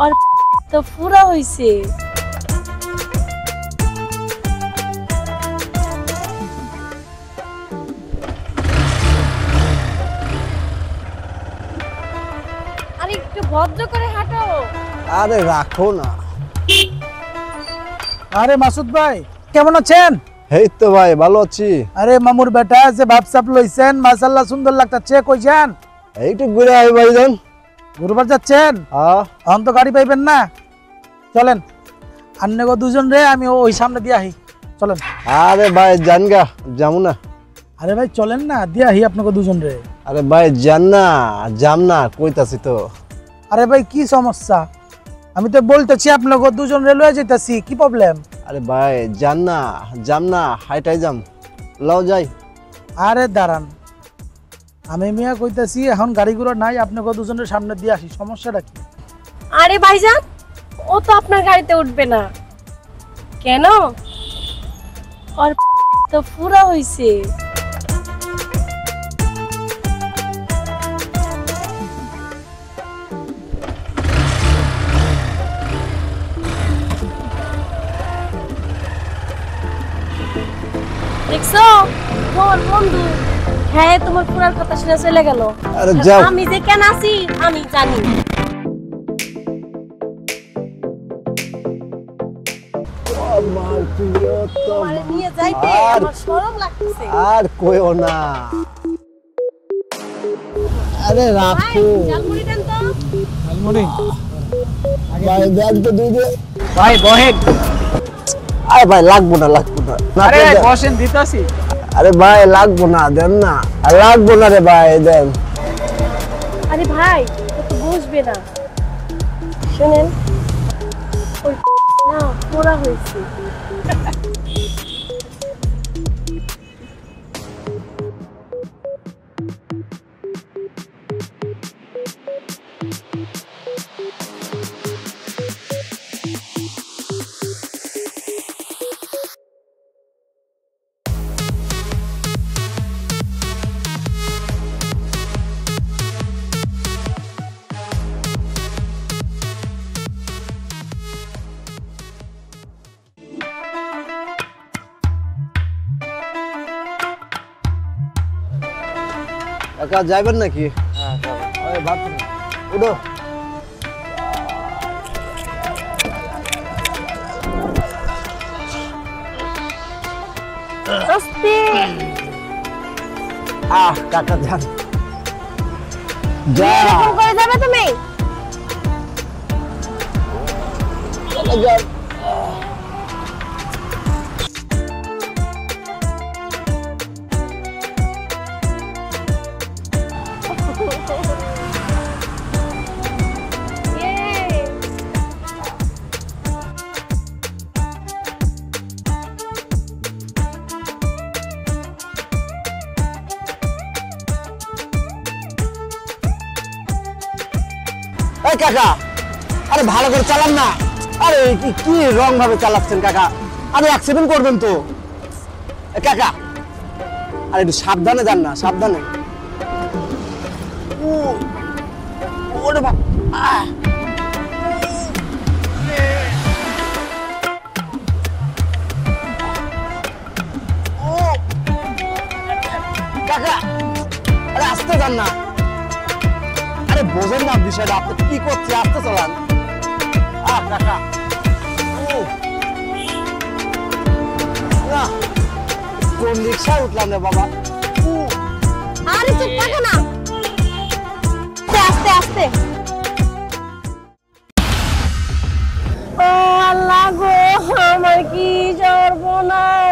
और तो पूरा হইছে। আরে একটু ভদ্র করে হাঁটো। আরে রাখো না। আরে মাসুদ ভাই কেমন আছেন? এই তো ভাই ভালো আছি। আরে মামুর বেটা যে ভাবসাপ লইছেন মাশাআল্লাহ সুন্দর লাগতাছে, কই যান? এইটু ঘুরে আই ভাইজান। ঘুরবার যাচ্ছেন? হ্যাঁ। এখন তো গাড়ি পাইবেন না, চলেন আন্নেগো দুজন রে আমি ওই সামনে দিয়ে আহি, চলেন। আরে ভাই জানগা যামু না। আরে ভাই চলেন না, দিয়ে আহি আপনাকে দুজন রে। আরে ভাই জান না, যাম না কইতাছি তো। আরে ভাই কি সমস্যা? আমি তো বলতেছি আপনাকে দুজন রে লয়ে যাইতাছি, কি প্রবলেম? আরে ভাই জান না, যাম না, হাইটাই যাম, লও যাই। আরে দাঁড়ান, আমি মিয়া কইতাছি এখন গাড়ি ঘোড়া নাই, আপনাকে দুজনের সামনে দিয়ে আসি, সমস্যাটা কি? আরে ভাইজান ও তো আপনার গাড়িতে উঠবে না। কেন? और তো পুরা হইছে। দেখছো তোমার বন্ধু, হ্যাঁ তোমার পুরার কথা শুনে চলে গেল। আরে যাও। আমি যে কেন আছি আমি জানি। আমার প্রিয়তম তোমারে নিয়ে যাইতে আমার শরম লাগতেছে। আর কইও না। আরে রাখো জালমুড়ি দেন তো। আলমুড়ি ভাই দেন তো দুই দে। ভাই বহেন। আরে ভাই লাগবো না, লাগবো না। আরে বসেন দিতাছি। আরে ভাই লাগবো না, দেন না। আর লাগবো না রে ভাই, দেন। আরে ভাই ও তো বুঝবে না। শুনেন ওই না পুরা হইছে। কাকা যাইবেন নাকি? হ্যাঁ আরে ভাত উঠো। আস্তে কাকা যান। যা এরকম করে যাবে তুমি? চলে যান। এই কাকা আরে ভালো করে চালান না। আরে কি রং ভাবে চালাচ্ছেন কাকা? আরে অ্যাক্সিডেন্ট করবেন তো। কাকা আরে একটু সাবধানে যান না, সাবধানে। ওরে বাবা, কাকা আরে আস্তে যান না। আরে বোঝেন না বিষয়টা, আপনি কি করছে? আস্তে চালান। কাকা না, কোন রিক্সায় উঠলাম রে বাবা। আরে চুপ থাকো না, আস্তে আস্তে। ও আল্লাহ গো, আমার কি সর্বনাশ।